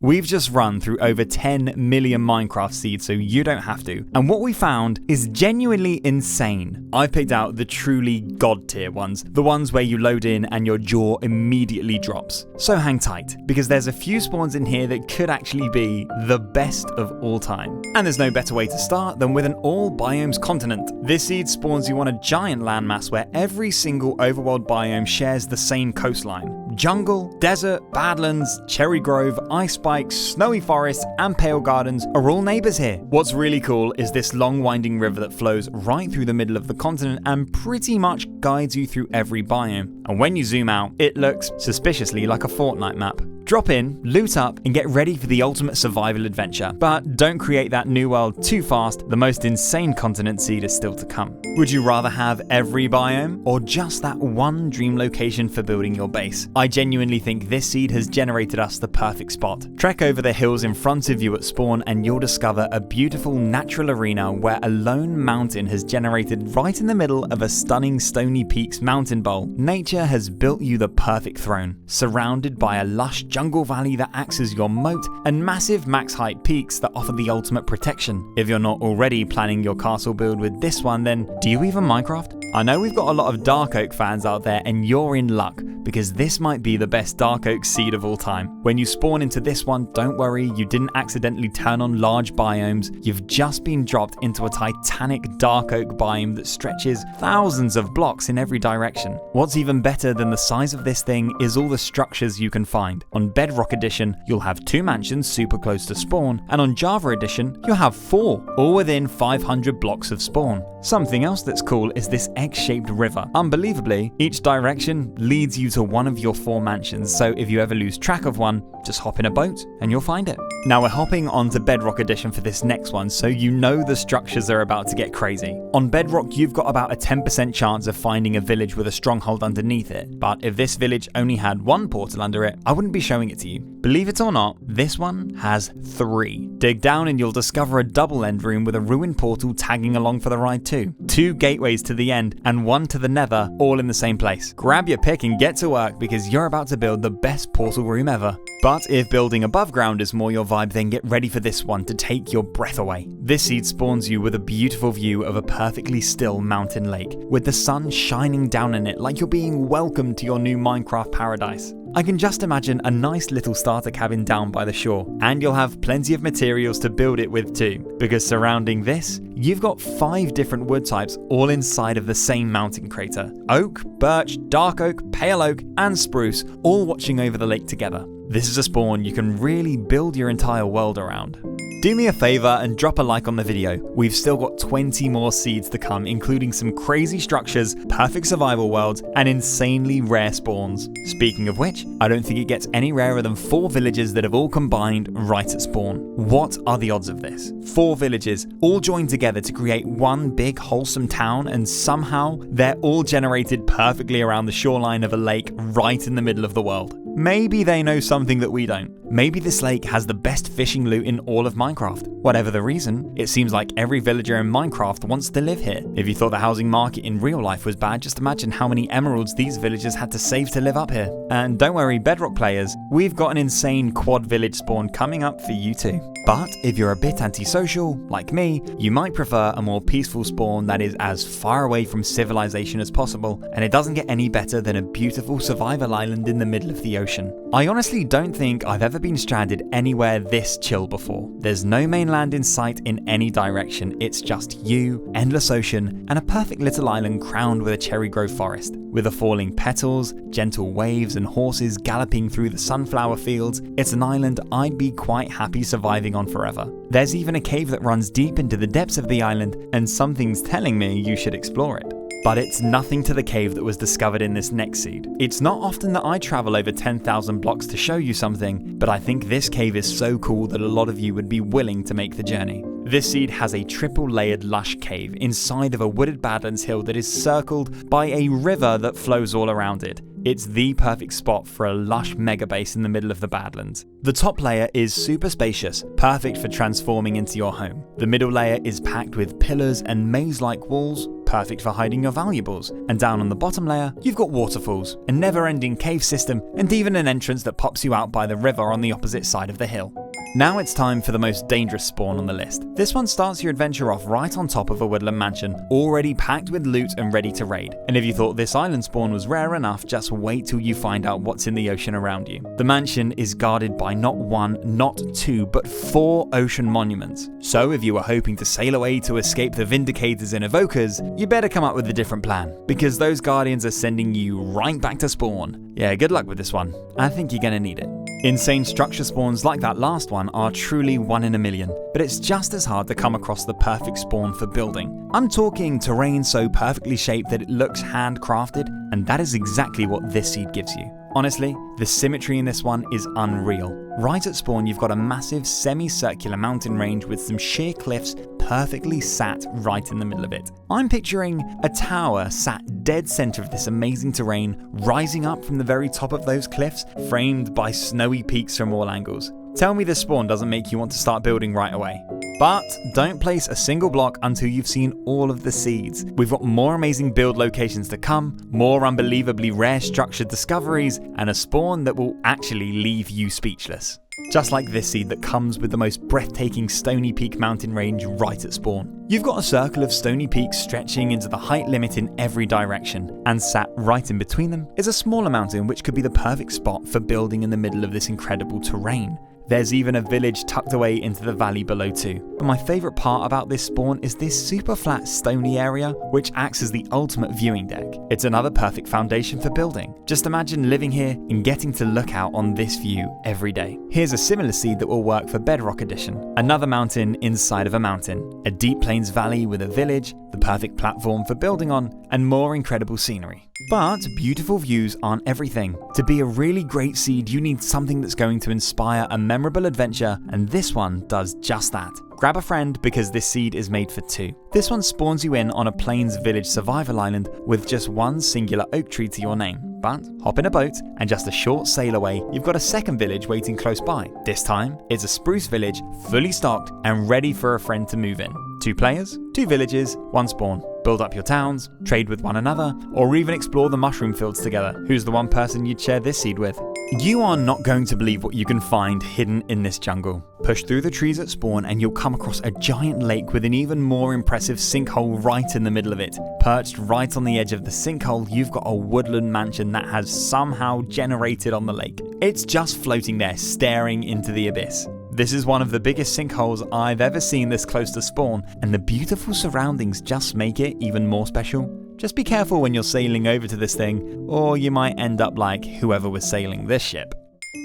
We've just run through over 10 million Minecraft seeds so you don't have to, and what we found is genuinely insane. I've picked out the truly god tier ones, the ones where you load in and your jaw immediately drops. So hang tight, because there's a few spawns in here that could actually be the best of all time. And there's no better way to start than with an all Biomes Continent. This seed spawns you on a giant landmass where every single overworld biome shares the same coastline. Jungle, desert, badlands, cherry grove, ice spikes, snowy forests, and pale gardens are all neighbours here. What's really cool is this long winding river that flows right through the middle of the continent and pretty much guides you through every biome. And when you zoom out, it looks suspiciously like a Fortnite map. Drop in, loot up, and get ready for the ultimate survival adventure. But don't create that new world too fast, the most insane continent seed is still to come. Would you rather have every biome, or just that one dream location for building your base? I genuinely think this seed has generated us the perfect spot. Trek over the hills in front of you at spawn and you'll discover a beautiful natural arena where a lone mountain has generated right in the middle of a stunning Stony Peaks mountain bowl. Nature has built you the perfect throne, surrounded by a lush jungle valley that acts as your moat, and massive max height peaks that offer the ultimate protection. If you're not already planning your castle build with this one, then do you even Minecraft? I know we've got a lot of Dark Oak fans out there, and you're in luck, because this might be the best Dark Oak seed of all time. When you spawn into this one, don't worry, you didn't accidentally turn on large biomes, you've just been dropped into a titanic Dark Oak biome that stretches thousands of blocks in every direction. What's even better than the size of this thing is all the structures you can find. On Bedrock Edition, you'll have 2 mansions super close to spawn, and on Java Edition, you'll have 4, all within 500 blocks of spawn. Something else that's cool is this X-shaped river. Unbelievably, each direction leads you to one of your 4 mansions, so if you ever lose track of one, just hop in a boat and you'll find it. Now we're hopping onto Bedrock Edition for this next one, so you know the structures are about to get crazy. On Bedrock, you've got about a 10% chance of finding a village with a stronghold underneath it, but if this village only had 1 portal under it, I wouldn't be showing it to you. Believe it or not, this one has 3. Dig down and you'll discover a double end room with a ruined portal tagging along for the ride too. 2 gateways to the end and 1 to the Nether, all in the same place. Grab your pick and get to work, because you're about to build the best portal room ever. But if building above ground is more your vibe, then get ready for this one to take your breath away. This seed spawns you with a beautiful view of a perfectly still mountain lake, with the sun shining down in it like you're being welcomed to your new Minecraft paradise. I can just imagine a nice little starter cabin down by the shore, and you'll have plenty of materials to build it with too, because surrounding this, you've got 5 different wood types all inside of the same mountain crater. Oak, birch, dark oak, pale oak, and spruce, all watching over the lake together. This is a spawn you can really build your entire world around. Do me a favor and drop a like on the video. We've still got 20 more seeds to come, including some crazy structures, perfect survival worlds, and insanely rare spawns. Speaking of which, I don't think it gets any rarer than 4 villages that have all combined right at spawn. What are the odds of this? 4 villages, all joined together to create one big wholesome town, and somehow they're all generated perfectly around the shoreline of a lake right in the middle of the world. Maybe they know something that we don't. Maybe this lake has the best fishing loot in all of Minecraft. Whatever the reason, it seems like every villager in Minecraft wants to live here. If you thought the housing market in real life was bad, just imagine how many emeralds these villagers had to save to live up here. And don't worry, Bedrock players, we've got an insane quad village spawn coming up for you too. But if you're a bit antisocial, like me, you might prefer a more peaceful spawn that is as far away from civilization as possible, and it doesn't get any better than a beautiful survival island in the middle of the ocean. I honestly don't think I've ever been stranded anywhere this chill before. There's no mainland in sight in any direction, it's just you, endless ocean, and a perfect little island crowned with a cherry grove forest. With the falling petals, gentle waves, and horses galloping through the sunflower fields, it's an island I'd be quite happy surviving on forever. There's even a cave that runs deep into the depths of the island, and something's telling me you should explore it. But it's nothing to the cave that was discovered in this next seed. It's not often that I travel over 10,000 blocks to show you something, but I think this cave is so cool that a lot of you would be willing to make the journey. This seed has a triple layered lush cave inside of a wooded badlands hill that is circled by a river that flows all around it. It's the perfect spot for a lush mega base in the middle of the Badlands. The top layer is super spacious, perfect for transforming into your home. The middle layer is packed with pillars and maze-like walls, perfect for hiding your valuables. And down on the bottom layer, you've got waterfalls, a never-ending cave system, and even an entrance that pops you out by the river on the opposite side of the hill. Now it's time for the most dangerous spawn on the list. This one starts your adventure off right on top of a woodland mansion, already packed with loot and ready to raid. And if you thought this island spawn was rare enough, just wait till you find out what's in the ocean around you. The mansion is guarded by not one, not two, but 4 ocean monuments. So if you were hoping to sail away to escape the Vindicators and Evokers, you better come up with a different plan, because those guardians are sending you right back to spawn. Yeah, good luck with this one. I think you're gonna need it. Insane structure spawns like that last one are truly 1 in a million, but it's just as hard to come across the perfect spawn for building. I'm talking terrain so perfectly shaped that it looks handcrafted, and that is exactly what this seed gives you. Honestly, the symmetry in this one is unreal. Right at spawn, you've got a massive semicircular mountain range with some sheer cliffs perfectly sat right in the middle of it. I'm picturing a tower sat dead center of this amazing terrain, rising up from the very top of those cliffs, framed by snowy peaks from all angles. Tell me this spawn doesn't make you want to start building right away. But don't place a single block until you've seen all of the seeds. We've got more amazing build locations to come, more unbelievably rare structured discoveries, and a spawn that will actually leave you speechless. Just like this seed that comes with the most breathtaking Stony Peak mountain range right at spawn. You've got a circle of stony peaks stretching into the height limit in every direction, and sat right in between them is a smaller mountain which could be the perfect spot for building in the middle of this incredible terrain. There's even a village tucked away into the valley below too. But my favourite part about this spawn is this super flat stony area, which acts as the ultimate viewing deck. It's another perfect foundation for building. Just imagine living here and getting to look out on this view every day. Here's a similar seed that will work for Bedrock Edition. Another mountain inside of a mountain. A deep plains valley with a village, the perfect platform for building on, and more incredible scenery. But beautiful views aren't everything. To be a really great seed, you need something that's going to inspire a memorable adventure, and this one does just that. Grab a friend because this seed is made for 2. This one spawns you in on a plains village survival island with just one singular oak tree to your name. But hop in a boat and just a short sail away, you've got a second village waiting close by. This time, it's a spruce village, fully stocked and ready for a friend to move in. 2 players, 2 villages, 1 spawn. Build up your towns, trade with one another, or even explore the mushroom fields together. Who's the one person you'd share this seed with? You are not going to believe what you can find hidden in this jungle. Push through the trees at spawn and you'll come across a giant lake with an even more impressive sinkhole right in the middle of it. Perched right on the edge of the sinkhole, you've got a woodland mansion that has somehow generated on the lake. It's just floating there, staring into the abyss. This is one of the biggest sinkholes I've ever seen this close to spawn, and the beautiful surroundings just make it even more special. Just be careful when you're sailing over to this thing, or you might end up like whoever was sailing this ship.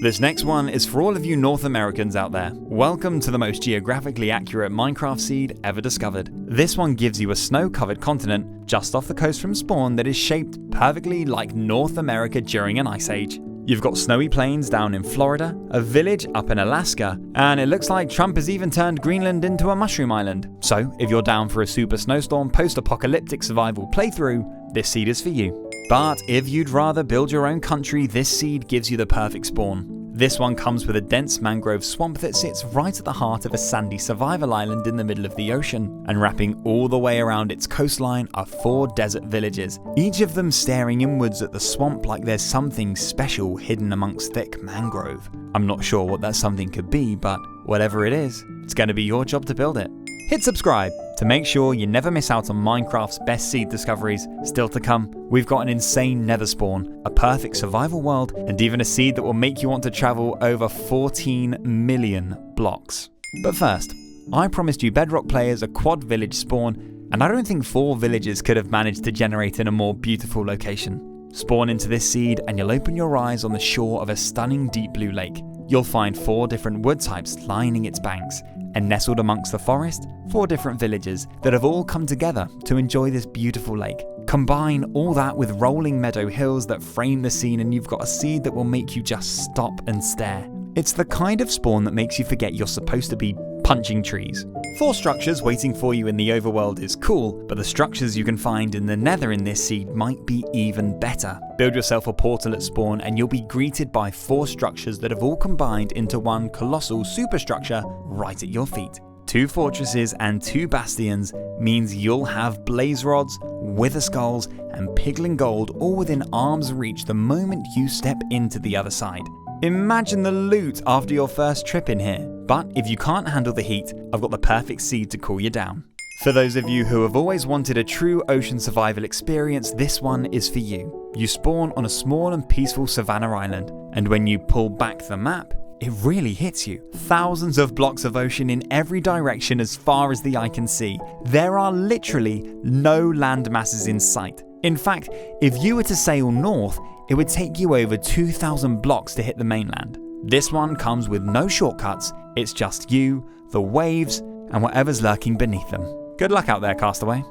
This next one is for all of you North Americans out there. Welcome to the most geographically accurate Minecraft seed ever discovered. This one gives you a snow-covered continent just off the coast from spawn that is shaped perfectly like North America during an ice age. You've got snowy plains down in Florida, a village up in Alaska, and it looks like Trump has even turned Greenland into a mushroom island. So, if you're down for a super snowstorm post-apocalyptic survival playthrough, this seed is for you. But if you'd rather build your own country, this seed gives you the perfect spawn. This one comes with a dense mangrove swamp that sits right at the heart of a sandy survival island in the middle of the ocean, and wrapping all the way around its coastline are 4 desert villages, each of them staring inwards at the swamp like there's something special hidden amongst thick mangrove. I'm not sure what that something could be, but whatever it is, it's going to be your job to build it. Hit subscribe to make sure you never miss out on Minecraft's best seed discoveries. Still to come, we've got an insane nether spawn, a perfect survival world, and even a seed that will make you want to travel over 14 million blocks. But first, I promised you Bedrock players a quad village spawn, and I don't think 4 villages could have managed to generate in a more beautiful location. Spawn into this seed and you'll open your eyes on the shore of a stunning deep blue lake. You'll find 4 different wood types lining its banks, and nestled amongst the forest, 4 different villages that have all come together to enjoy this beautiful lake. Combine all that with rolling meadow hills that frame the scene and you've got a seed that will make you just stop and stare. It's the kind of spawn that makes you forget you're supposed to be punching trees. 4 structures waiting for you in the overworld is cool, but the structures you can find in the nether in this seed might be even better. Build yourself a portal at spawn and you'll be greeted by 4 structures that have all combined into one colossal superstructure right at your feet. 2 fortresses and 2 bastions means you'll have blaze rods, wither skulls, and piglin gold all within arm's reach the moment you step into the other side. Imagine the loot after your first trip in here. But if you can't handle the heat, I've got the perfect seed to cool you down. For those of you who have always wanted a true ocean survival experience, this one is for you. You spawn on a small and peaceful savannah island, and when you pull back the map, it really hits you. Thousands of blocks of ocean in every direction as far as the eye can see. There are literally no land masses in sight. In fact, if you were to sail north, it would take you over 2,000 blocks to hit the mainland. This one comes with no shortcuts, it's just you, the waves, and whatever's lurking beneath them. Good luck out there, castaway.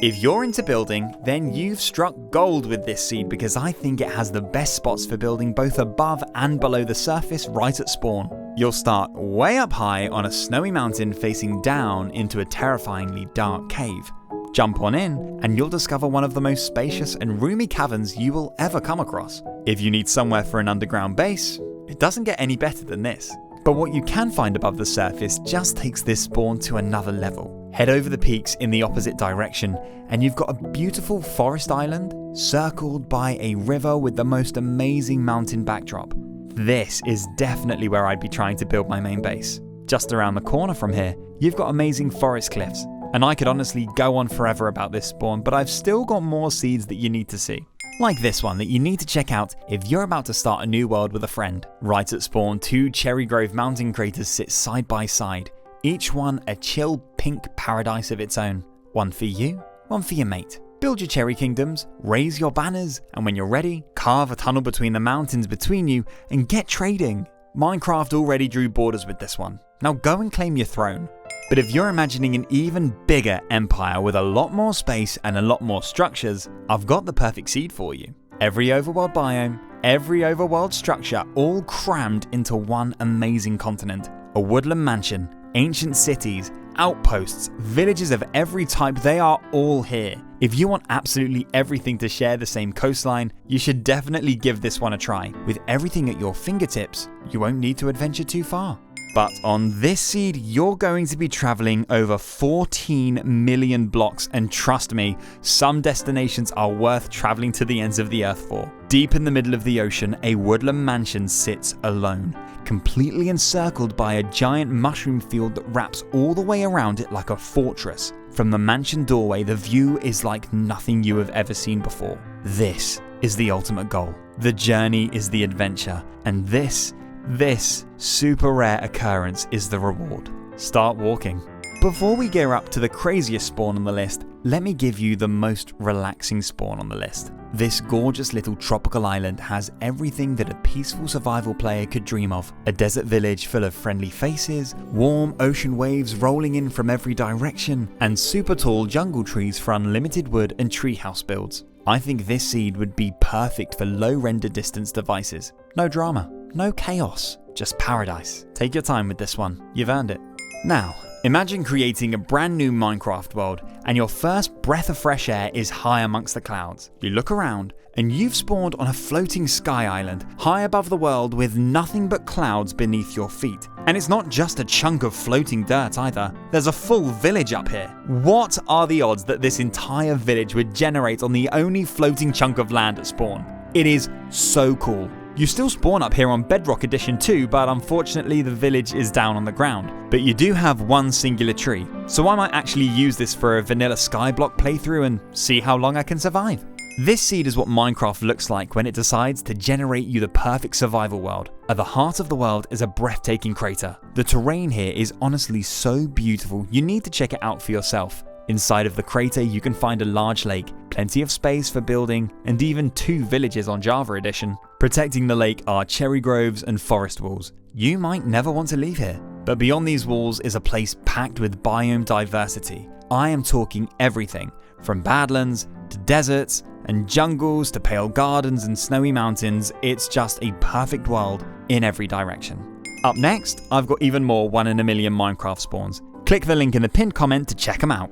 If you're into building, then you've struck gold with this seed because I think it has the best spots for building both above and below the surface right at spawn. You'll start way up high on a snowy mountain facing down into a terrifyingly dark cave. Jump on in and you'll discover one of the most spacious and roomy caverns you will ever come across. If you need somewhere for an underground base, it doesn't get any better than this. But what you can find above the surface just takes this spawn to another level. Head over the peaks in the opposite direction and you've got a beautiful forest island circled by a river with the most amazing mountain backdrop. This is definitely where I'd be trying to build my main base. Just around the corner from here, you've got amazing forest cliffs. And I could honestly go on forever about this spawn, but I've still got more seeds that you need to see. Like this one that you need to check out if you're about to start a new world with a friend. Right at spawn, 2 Cherry Grove mountain craters sit side by side, each one a chill pink paradise of its own. One for you, one for your mate. Build your cherry kingdoms, raise your banners, and when you're ready, carve a tunnel between the mountains between you and get trading. Minecraft already drew borders with this one. Now go and claim your throne. But if you're imagining an even bigger empire with a lot more space and a lot more structures, I've got the perfect seed for you. Every overworld biome, every overworld structure, all crammed into one amazing continent. A woodland mansion, ancient cities, outposts, villages of every type, they are all here. If you want absolutely everything to share the same coastline, you should definitely give this one a try. With everything at your fingertips, you won't need to adventure too far. But on this seed, you're going to be traveling over 14 million blocks, and trust me, some destinations are worth traveling to the ends of the earth for. Deep in the middle of the ocean, a woodland mansion sits alone, completely encircled by a giant mushroom field that wraps all the way around it like a fortress. From the mansion doorway, the view is like nothing you have ever seen before. This is the ultimate goal. The journey is the adventure, and this super rare occurrence is the reward. Start walking. Before we gear up to the craziest spawn on the list, let me give you the most relaxing spawn on the list. This gorgeous little tropical island has everything that a peaceful survival player could dream of. A desert village full of friendly faces, warm ocean waves rolling in from every direction, and super tall jungle trees for unlimited wood and treehouse builds. I think this seed would be perfect for low render distance devices. No drama. No chaos, just paradise. Take your time with this one, you've earned it. Now, imagine creating a brand new Minecraft world and your first breath of fresh air is high amongst the clouds. You look around and you've spawned on a floating sky island high above the world with nothing but clouds beneath your feet. And it's not just a chunk of floating dirt either, there's a full village up here. What are the odds that this entire village would generate on the only floating chunk of land at spawn? It is so cool. You still spawn up here on Bedrock Edition 2, but unfortunately the village is down on the ground. But you do have one singular tree, so I might actually use this for a vanilla skyblock playthrough and see how long I can survive. This seed is what Minecraft looks like when it decides to generate you the perfect survival world. At the heart of the world is a breathtaking crater. The terrain here is honestly so beautiful, you need to check it out for yourself. Inside of the crater you can find a large lake, plenty of space for building, and even 2 villages on Java Edition. Protecting the lake are cherry groves and forest walls. You might never want to leave here. But beyond these walls is a place packed with biome diversity. I am talking everything, from badlands to deserts and jungles to pale gardens and snowy mountains. It's just a perfect world in every direction. Up next, I've got even more 1 in a million Minecraft spawns. Click the link in the pinned comment to check them out.